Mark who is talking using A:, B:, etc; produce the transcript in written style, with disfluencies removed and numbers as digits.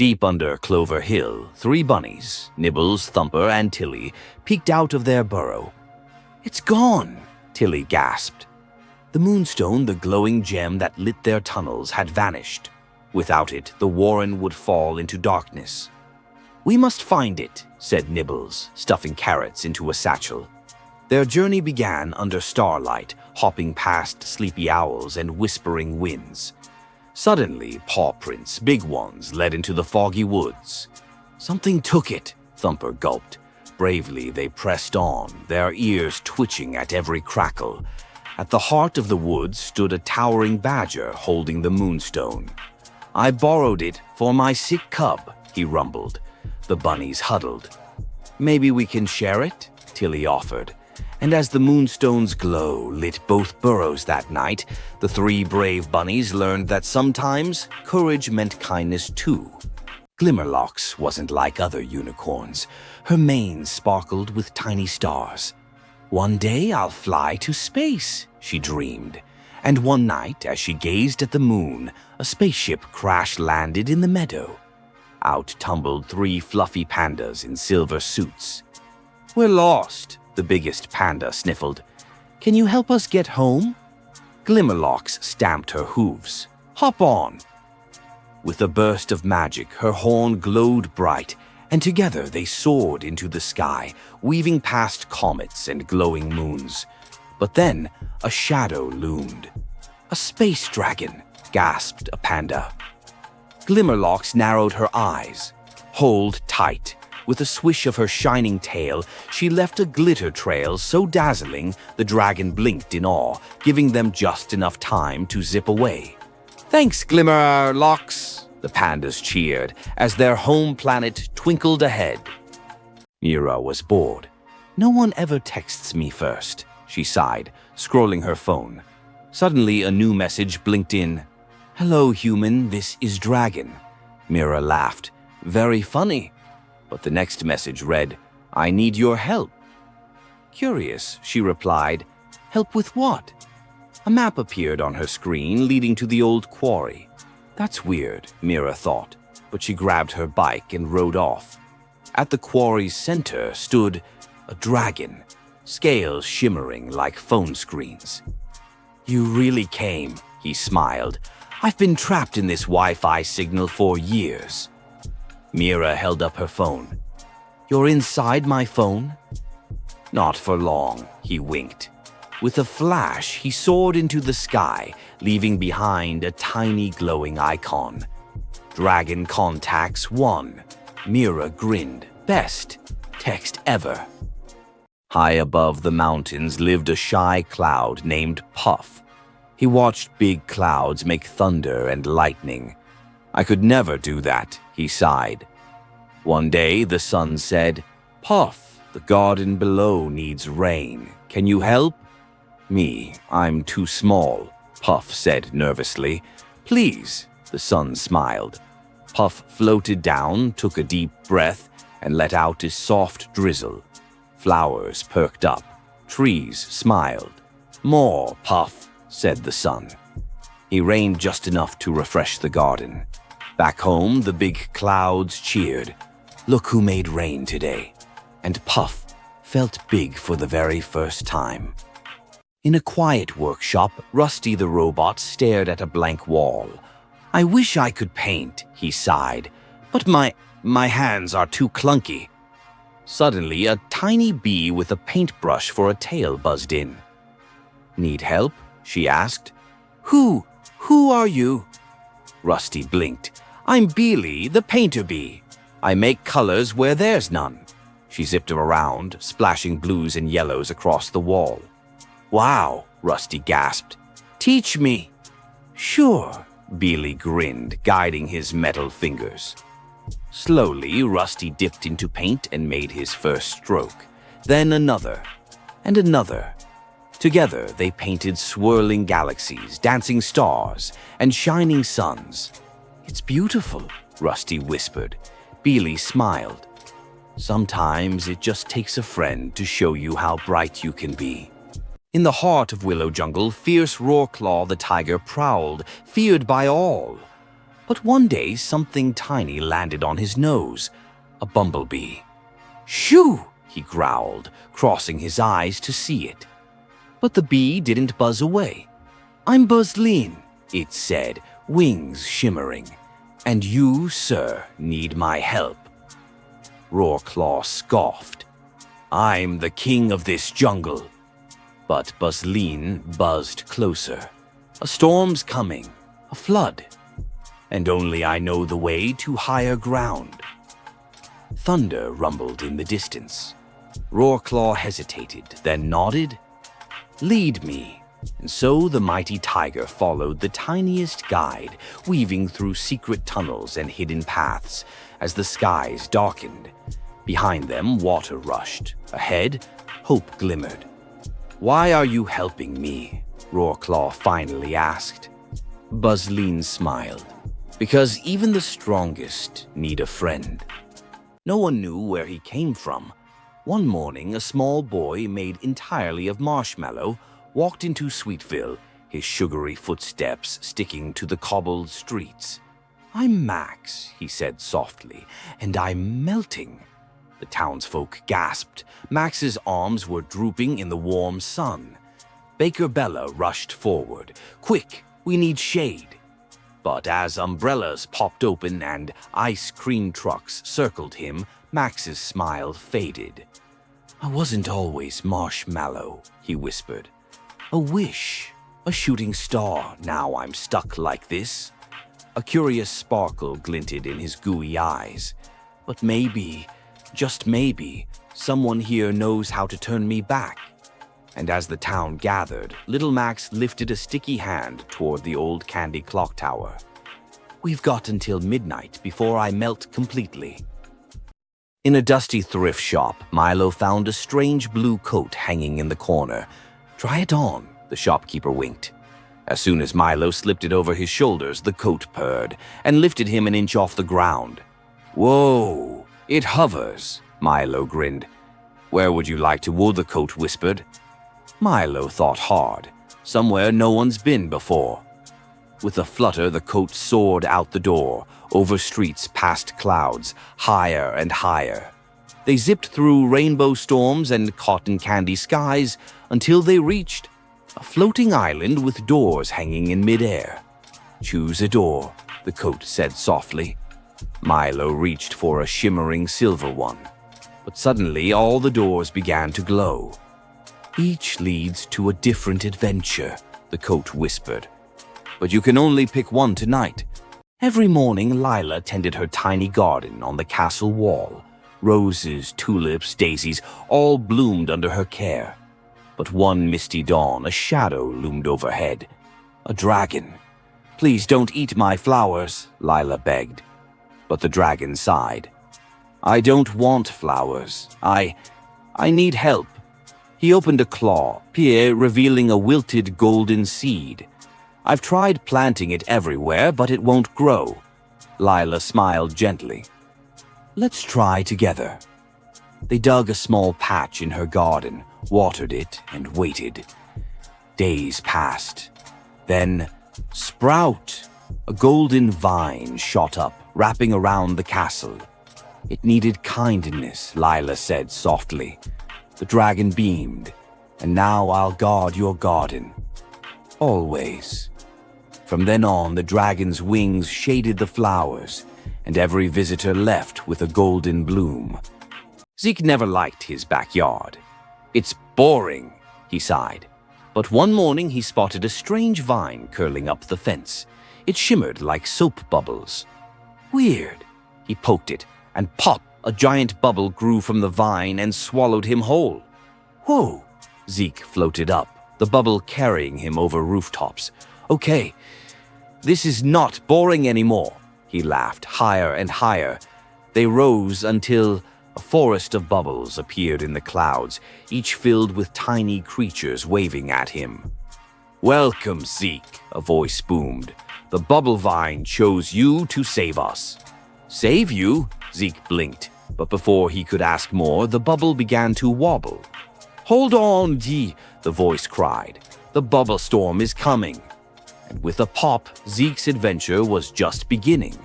A: Deep under Clover Hill, 3 bunnies, Nibbles, Thumper, and Tilly, peeked out of their burrow. "It's gone," Tilly gasped. The moonstone, the glowing gem that lit their tunnels, had vanished. Without it, the warren would fall into darkness. "We must find it," said Nibbles, stuffing carrots into a satchel. Their journey began under starlight, hopping past sleepy owls and whispering winds. Suddenly, paw prints, big ones, led into the foggy woods. "Something took it," Thumper gulped. Bravely, they pressed on, their ears twitching at every crackle. At the heart of the woods stood a towering badger holding the moonstone. "I borrowed it for my sick cub," he rumbled. The bunnies huddled. "Maybe we can share it?" Tilly offered. And as the moonstone's glow lit both burrows that night, the 3 brave bunnies learned that sometimes courage meant kindness too. Glimmerlocks wasn't like other unicorns. Her mane sparkled with tiny stars. "One day I'll fly to space," she dreamed. And one night, as she gazed at the moon, a spaceship crash-landed in the meadow. Out tumbled 3 fluffy pandas in silver suits. "We're lost," the biggest panda sniffled. "Can you help us get home?" Glimmerlocks stamped her hooves. "Hop on." With a burst of magic, her horn glowed bright, and together they soared into the sky, weaving past comets and glowing moons. But then a shadow loomed. "A space dragon," gasped a panda. Glimmerlocks narrowed her eyes. "Hold tight." With a swish of her shining tail, she left a glitter trail so dazzling the dragon blinked in awe, giving them just enough time to zip away. "Thanks, Glimmerlocks," the pandas cheered as their home planet twinkled ahead. Mira was bored. "No one ever texts me first," she sighed, scrolling her phone. Suddenly, a new message blinked in. "Hello, human, this is Dragon." Mira laughed. "Very funny." But the next message read, "I need your help." Curious, she replied, "Help with what?" A map appeared on her screen leading to the old quarry. That's weird, Mira thought, but she grabbed her bike and rode off. At the quarry's center stood a dragon, scales shimmering like phone screens. "You really came," he smiled. "I've been trapped in this Wi-Fi signal for years." Mira held up her phone. "You're inside my phone?" "Not for long," he winked. With a flash, he soared into the sky, leaving behind a tiny glowing icon. "Dragon Contacts 1. Mira grinned. "Best text ever." High above the mountains lived a shy cloud named Puff. He watched big clouds make thunder and lightning. "I could never do that," he sighed. One day the sun said, "Puff, the garden below needs rain. Can you help?" "Me, I'm too small," Puff said nervously. "Please," the sun smiled. Puff floated down, took a deep breath, and let out a soft drizzle. Flowers perked up. Trees smiled. "More, Puff," said the sun. He rained just enough to refresh the garden. Back home, the big clouds cheered. "Look who made rain today." And Puff felt big for the very first time. In a quiet workshop, Rusty the robot stared at a blank wall. "I wish I could paint," he sighed, "but my hands are too clunky." Suddenly, a tiny bee with a paintbrush for a tail buzzed in. "Need help?" she asked. Who are you?" Rusty blinked. "I'm Beely, the painter bee. I make colors where there's none." She zipped around, splashing blues and yellows across the wall. "Wow," Rusty gasped. "Teach me." "Sure," Beely grinned, guiding his metal fingers. Slowly, Rusty dipped into paint and made his first stroke. Then another, and another. Together, they painted swirling galaxies, dancing stars, and shining suns. "It's beautiful," Rusty whispered. Beely smiled. "Sometimes it just takes a friend to show you how bright you can be." In the heart of Willow Jungle, fierce Roarclaw the tiger prowled, feared by all. But one day, something tiny landed on his nose, a bumblebee. "Shoo!" he growled, crossing his eyes to see it. But the bee didn't buzz away. "I'm Buzzleen," it said, wings shimmering. "And you, sir, need my help." Roarclaw scoffed. "I'm the king of this jungle." But Buzzleen buzzed closer. "A storm's coming, a flood. And only I know the way to higher ground." Thunder rumbled in the distance. Roarclaw hesitated, then nodded. "Lead me." And so the mighty tiger followed the tiniest guide, weaving through secret tunnels and hidden paths as the skies darkened. Behind them, water rushed. Ahead, hope glimmered. "Why are you helping me?" Roarclaw finally asked. Buzzleen smiled. "Because even the strongest need a friend." No one knew where he came from. One morning, a small boy made entirely of marshmallow walked into Sweetville, his sugary footsteps sticking to the cobbled streets. "I'm Max," he said softly, "and I'm melting." The townsfolk gasped. Max's arms were drooping in the warm sun. Baker Bella rushed forward. "Quick, we need shade." But as umbrellas popped open and ice cream trucks circled him, Max's smile faded. "I wasn't always marshmallow," he whispered. "A wish, a shooting star, now I'm stuck like this." A curious sparkle glinted in his gooey eyes. "But maybe, just maybe, someone here knows how to turn me back." And as the town gathered, little Max lifted a sticky hand toward the old candy clock tower. "We've got until midnight before I melt completely." In a dusty thrift shop, Milo found a strange blue coat hanging in the corner. "Try it on," the shopkeeper winked. As soon as Milo slipped it over his shoulders, the coat purred and lifted him an inch off the ground. "Whoa, it hovers," Milo grinned. "Where would you like to wool?" the coat whispered. Milo thought hard. Somewhere no one's been before. With a flutter, the coat soared out the door, over streets past clouds, higher and higher. They zipped through rainbow storms and cotton candy skies until they reached a floating island with doors hanging in midair. "Choose a door," the coat said softly. Milo reached for a shimmering silver one. But suddenly all the doors began to glow. "Each leads to a different adventure," the coat whispered. "But you can only pick one tonight." Every morning, Lila tended her tiny garden on the castle wall. Roses, tulips, daisies, all bloomed under her care. But one misty dawn, a shadow loomed overhead. A dragon. "Please don't eat my flowers," Lila begged. But the dragon sighed. "I don't want flowers. I need help." He opened a claw, Pierre revealing a wilted golden seed. "I've tried planting it everywhere, but it won't grow." Lila smiled gently. "Let's try together." They dug a small patch in her garden, watered it, and waited. Days passed. Then, sprout! A golden vine shot up, wrapping around the castle. "It needed kindness," Lila said softly. The dragon beamed. "And now I'll guard your garden. Always." From then on, the dragon's wings shaded the flowers, and every visitor left with a golden bloom. Zeke never liked his backyard. "It's boring," he sighed. But one morning he spotted a strange vine curling up the fence. It shimmered like soap bubbles. "Weird." He poked it, and pop! A giant bubble grew from the vine and swallowed him whole. "Whoa!" Zeke floated up, the bubble carrying him over rooftops. "Okay, this is not boring anymore." He laughed, higher and higher. They rose until a forest of bubbles appeared in the clouds, each filled with tiny creatures waving at him. "Welcome, Zeke," a voice boomed. "The bubble vine chose you to save us." "Save you?" Zeke blinked, but before he could ask more, the bubble began to wobble. "Hold on, the voice cried. "The bubble storm is coming." With a pop, Zeke's adventure was just beginning.